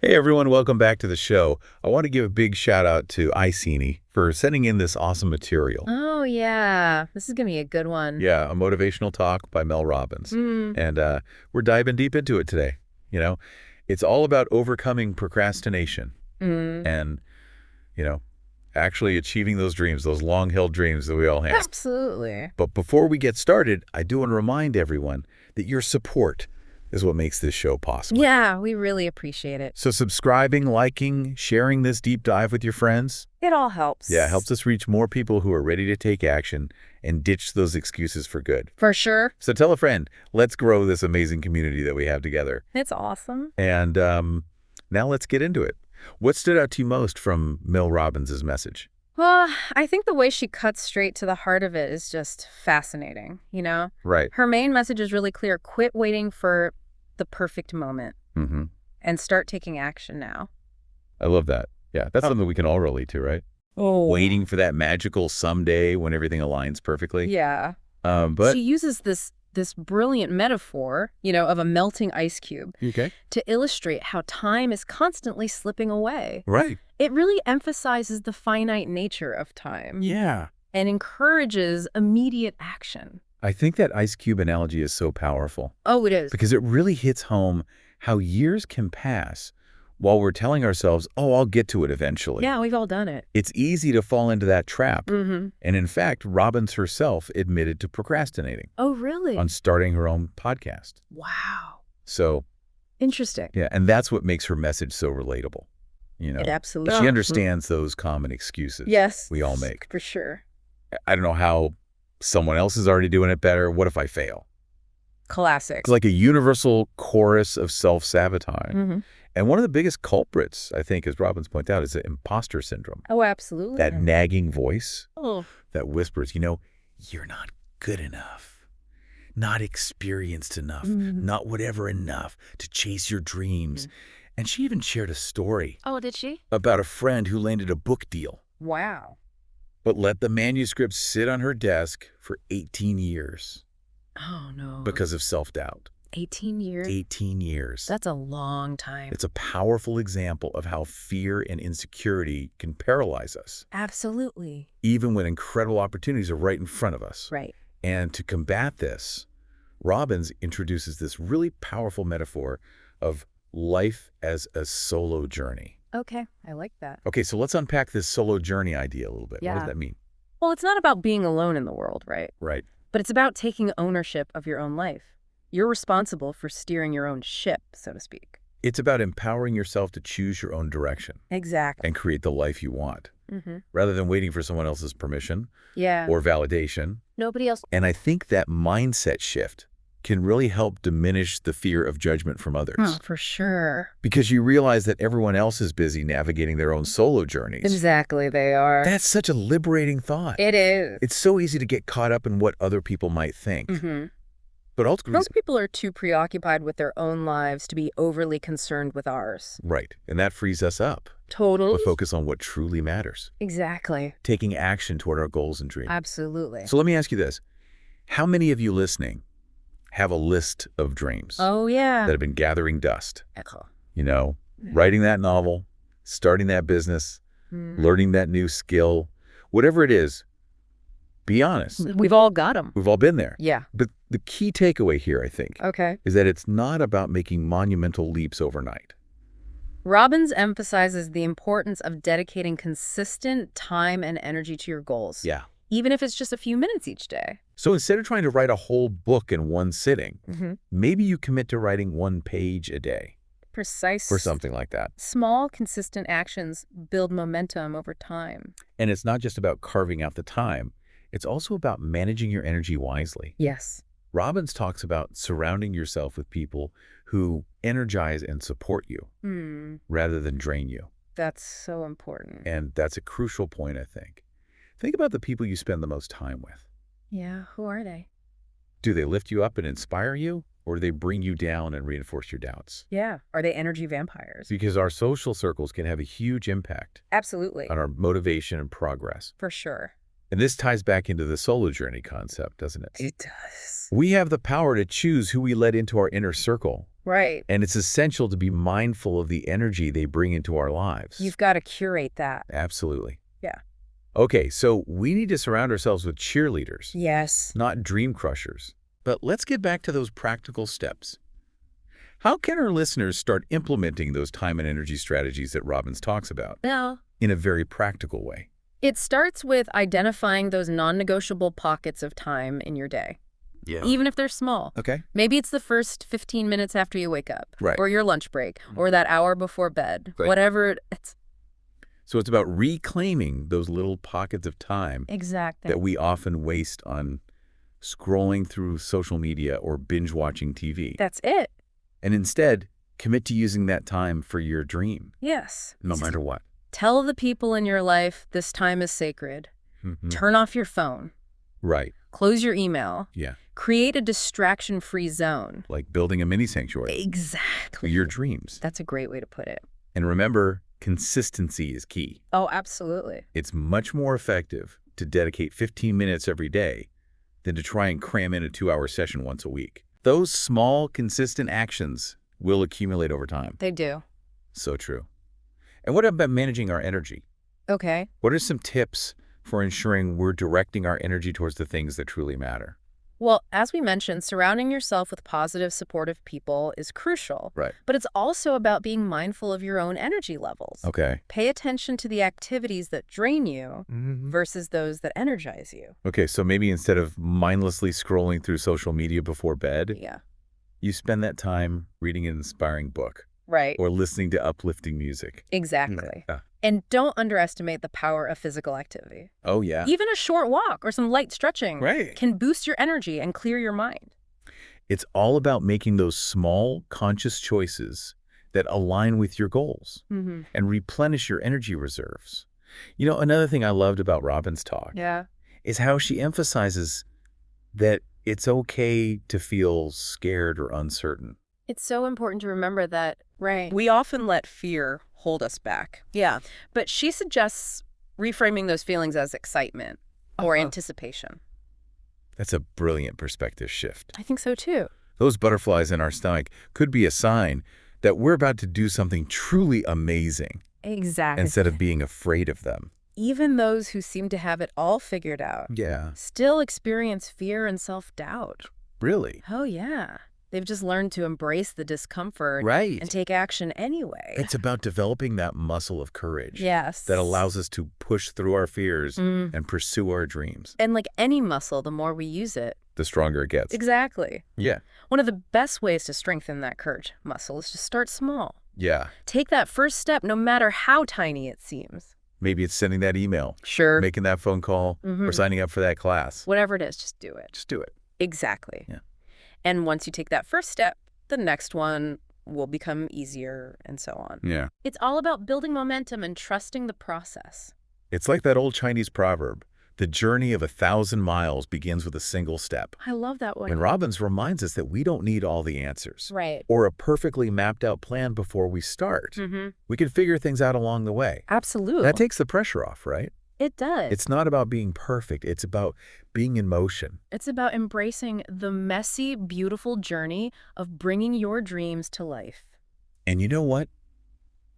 Hey everyone, welcome back to the show. I want to give a big shout out to iCine for sending in this awesome material. Oh, yeah. This is gonna be a good one. Yeah, a motivational talk by Mel Robbins. Mm. And we're diving deep into it today. You know, it's all about overcoming procrastination Mm. and, you know, actually achieving those dreams, those long-held dreams that we all have. Absolutely. But before we get started, I do want to remind everyone that your support is what makes this show possible. Yeah, we really appreciate it. So subscribing, liking, sharing this deep dive with your friends, It all helps. yeah, helps us reach more people who are ready to take action and ditch those excuses for good. For sure. So tell a friend, let's grow this amazing community that we have together. It's awesome. And now let's get into it. What stood out to you most from Mel Robbins' message? Well, I think the way she cuts straight to the heart of it is just fascinating, you know? Right. Her main message is really clear. Quit waiting for the perfect moment Mm-hmm. and start taking action now. I love that. Yeah, that's something we can all relate to, right? Oh. Waiting for that magical someday when everything aligns perfectly. Yeah. But She uses this brilliant metaphor, of a melting ice cube okay. to illustrate how time is constantly slipping away. Right. It really emphasizes the finite nature of time Yeah. and encourages immediate action. I think that ice cube analogy is so powerful Oh, it is. because it really hits home how years can pass while we're telling ourselves, oh, I'll get to it eventually. Yeah, we've all done it. It's easy to fall into that trap. Mm-hmm. And in fact, Robbins herself admitted to procrastinating Oh, really? on starting her own podcast. Wow. So, Interesting. yeah, and that's what makes her message so relatable. It absolutely. She understands those common excuses Yes. we all make. For sure. I don't know how someone else is already doing it better. What if I fail? Classic. It's like a universal chorus of self-sabotage. Mm-hmm. And one of the biggest culprits, I think, as Robbins pointed out, is the imposter syndrome. Oh, absolutely. That nagging voice Oh. that whispers, you're not good enough, not experienced enough, Mhm. not whatever enough to chase your dreams. And she even shared a story Oh, did she? about a friend who landed a book deal, Wow. but let the manuscript sit on her desk for 18 years Oh, no. because of self-doubt. 18 years? 18 years. That's a long time. It's a powerful example of how fear and insecurity can paralyze us, Absolutely. even when incredible opportunities are right in front of us. Right. And to combat this, Robbins introduces this really powerful metaphor of life as a solo journey. Okay, I like that. Okay, so let's unpack this solo journey idea a little bit. What Yeah. does that mean? Well, it's not about being alone in the world, right? Right. But it's about taking ownership of your own life. You're responsible for steering your own ship, so to speak. It's about empowering yourself to choose your own direction Exactly. and create the life you want, Mm-hmm. rather than waiting for someone else's permission Yeah. or validation. Nobody else. And I think that mindset shift can really help diminish the fear of judgment from others. Oh, for sure. Because you realize that everyone else is busy navigating their own solo journeys. Exactly, they are. That's such a liberating thought. It is. It's so easy to get caught up in what other people might think. Mm-hmm. But ultimately, Most people are too preoccupied with their own lives to be overly concerned with ours. right. And that frees us up Totally. to focus on what truly matters, Exactly. taking action toward our goals and dreams. Absolutely. So let me ask you this. How many of you listening have a list of dreams Oh, yeah. that have been gathering dust? Echo. Writing that novel, starting that business, Mm. learning that new skill, whatever it is, be honest. We've all got them. We've all been there. Yeah. But the key takeaway here, I think, Okay. is that it's not about making monumental leaps overnight. Robbins emphasizes the importance of dedicating consistent time and energy to your goals. Yeah. Even if it's just a few minutes each day. So instead of trying to write a whole book in one sitting, Mm-hmm. maybe you commit to writing one page a day Precise. or something like that. Small, consistent actions build momentum over time. And it's not just about carving out the time. It's also about managing your energy wisely. Yes. Robbins talks about surrounding yourself with people who energize and support you rather than drain you. That's so important. And that's a crucial point, I think. Think about the people you spend the most time with. Yeah, who are they? Do they lift you up and inspire you, or do they bring you down and reinforce your doubts? Yeah. Are they energy vampires? Because our social circles can have a huge impact Absolutely. on our motivation and progress. For sure. And this ties back into the solo journey concept, doesn't it? It does. We have the power to choose who we let into our inner circle Right. And it's essential to be mindful of the energy they bring into our lives. You've got to curate that. Absolutely. Yeah. Okay, so we need to surround ourselves with cheerleaders, Yes. not dream crushers. But let's get back to those practical steps. How can our listeners start implementing those time and energy strategies that Robbins talks about Well, in a very practical way? it starts with identifying those non-negotiable pockets of time in your day, Yeah. even if they're small. Okay. Maybe it's the first 15 minutes after you wake up, Right. or your lunch break, or that hour before bed, Right. whatever it's. So it's about reclaiming those little pockets of time Exactly. that we often waste on scrolling through social media or binge watching TV. That's it. And instead, commit to using that time for your dream, Yes. no matter what. Tell the people in your life this time is sacred. Mhm. Turn off your phone. Right. Close your email. Yeah. Create a distraction-free zone. Like building a mini sanctuary for Exactly. your dreams. That's a great way to put it. And remember, consistency is key. Oh, absolutely. It's much more effective to dedicate 15 minutes every day than to try and cram in a 2-hour session once a week. Those small, consistent actions will accumulate over time. They do. So true. And what about managing our energy? Okay. What are some tips for ensuring we're directing our energy towards the things that truly matter? Well, as we mentioned, surrounding yourself with positive, supportive people is crucial. Right. But it's also about being mindful of your own energy levels. Okay. Pay attention to the activities that drain you versus those that energize you. Okay, so maybe instead of mindlessly scrolling through social media before bed, Yeah. you spend that time reading an inspiring book Right. or listening to uplifting music. Exactly. Yeah. And don't underestimate the power of physical activity. Oh, yeah. Even a short walk or some light stretching Right. can boost your energy and clear your mind. It's all about making those small, conscious choices that align with your goals Mm-hmm. and replenish your energy reserves. You know, another thing I loved about Robin's talk Yeah. is how she emphasizes that it's okay to feel scared or uncertain. It's so important to remember that Right. we often let fear hold us back. Yeah. But she suggests reframing those feelings as excitement or Uh-huh. anticipation. That's a brilliant perspective shift. I think so too. Those butterflies in our stomach could be a sign that we're about to do something truly amazing Exactly. instead of being afraid of them. Even those who seem to have it all figured out Yeah. still experience fear and self-doubt. Really? Oh, yeah. They've just learned to embrace the discomfort Right. and take action anyway. It's about developing that muscle of courage Yes. that allows us to push through our fears Mm. and pursue our dreams. And like any muscle, the more we use it. The stronger it gets. Exactly. Yeah. One of the best ways to strengthen that courage muscle is to start small. Yeah. Take that first step, no matter how tiny it seems. Maybe it's sending that email, Sure. making that phone call, or Mhm. signing up for that class. Whatever it is, just do it. Just do it. Exactly. Yeah. And once you take that first step, the next one will become easier and so on. Yeah. It's all about building momentum and trusting the process. It's like that old Chinese proverb, the journey of 1,000 miles begins with a single step. I love that one. And Robbins reminds us that we don't need all the answers Right. or a perfectly mapped out plan before we start. Mm-hmm. We can figure things out along the way. Absolutely. That takes the pressure off, right? It does. It's not about being perfect. It's about being in motion. It's about embracing the messy, beautiful journey of bringing your dreams to life. And you know what?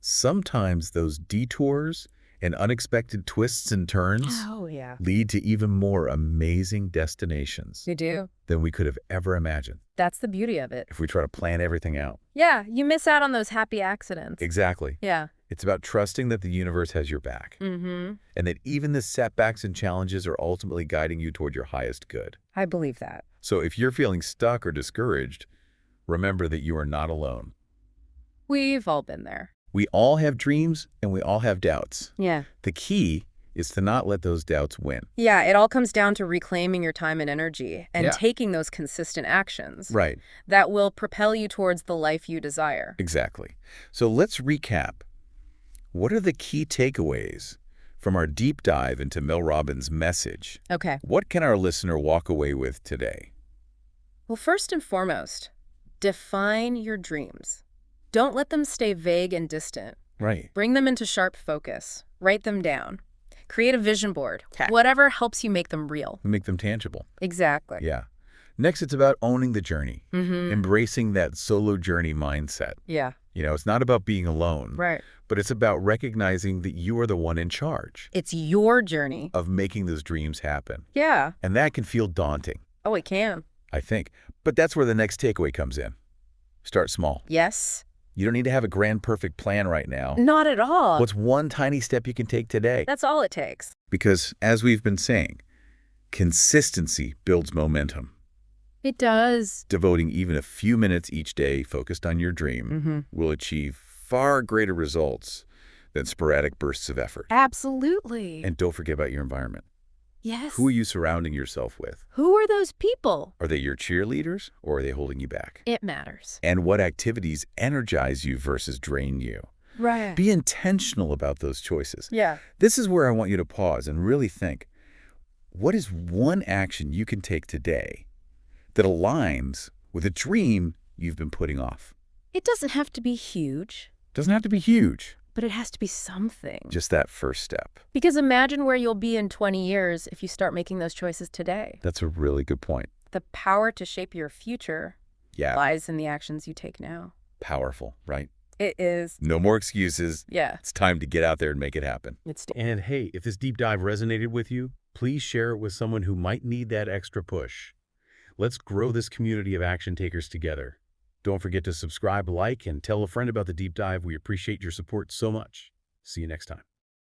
Sometimes those detours and unexpected twists and turns Oh, yeah. lead to even more amazing destinations You do. than we could have ever imagined That's the beauty of it. if we try to plan everything out. Yeah, you miss out on those happy accidents. Exactly. Yeah. It's about trusting that the universe has your back Mm-hmm. and that even the setbacks and challenges are ultimately guiding you toward your highest good. I believe that. So if you're feeling stuck or discouraged, remember that you are not alone. We've all been there. We all have dreams and we all have doubts. Yeah. The key is to not let those doubts win. Yeah, it all comes down to reclaiming your time and energy and Yeah. taking those consistent actions Right. that will propel you towards the life you desire. Exactly. So let's recap. What are the key takeaways from our deep dive into Mel Robbins' message? Okay. What can our listener walk away with today? Well, first and foremost, define your dreams. Don't let them stay vague and distant. Right. Bring them into sharp focus. Write them down. Create a vision board. 'Kay. Whatever helps you make them real. Make them tangible. Exactly. Yeah. Next, it's about owning the journey, Mm-hmm. embracing that solo journey mindset. Yeah. It's not about being alone, Right. but it's about recognizing that you are the one in charge It's your journey. of making those dreams happen. Yeah. And that can feel daunting, Oh, it can. I think. But that's where the next takeaway comes in. Start small. Yes. You don't need to have a grand, perfect plan right now. Not at all. What's one tiny step you can take today? That's all it takes. Because, as we've been saying, consistency builds momentum. It does. Devoting even a few minutes each day focused on your dream Mm-hmm. will achieve far greater results than sporadic bursts of effort. Absolutely. And don't forget about your environment. yes. Who are you surrounding yourself with? Who are those people? Are they your cheerleaders, or are they holding you back? It matters. And what activities energize you versus drain you? Right. Be intentional about those choices. Yeah. This is where I want you to pause and really think, what is one action you can take today that aligns with a dream you've been putting off? It doesn't have to be huge, Doesn't have to be huge, but it has to be something. just that first step. Because imagine where you'll be in 20 years if you start making those choices today. That's a really good point. The power to shape your future Yeah, lies in the actions you take now. powerful, right? It is. No more excuses. Yeah. It's time to get out there and make it happen. It's And hey, if this deep dive resonated with you, please share it with someone who might need that extra push. Let's grow this community of action takers together. Don't forget to subscribe, like, and tell a friend about the deep dive. We appreciate your support so much. See you next time.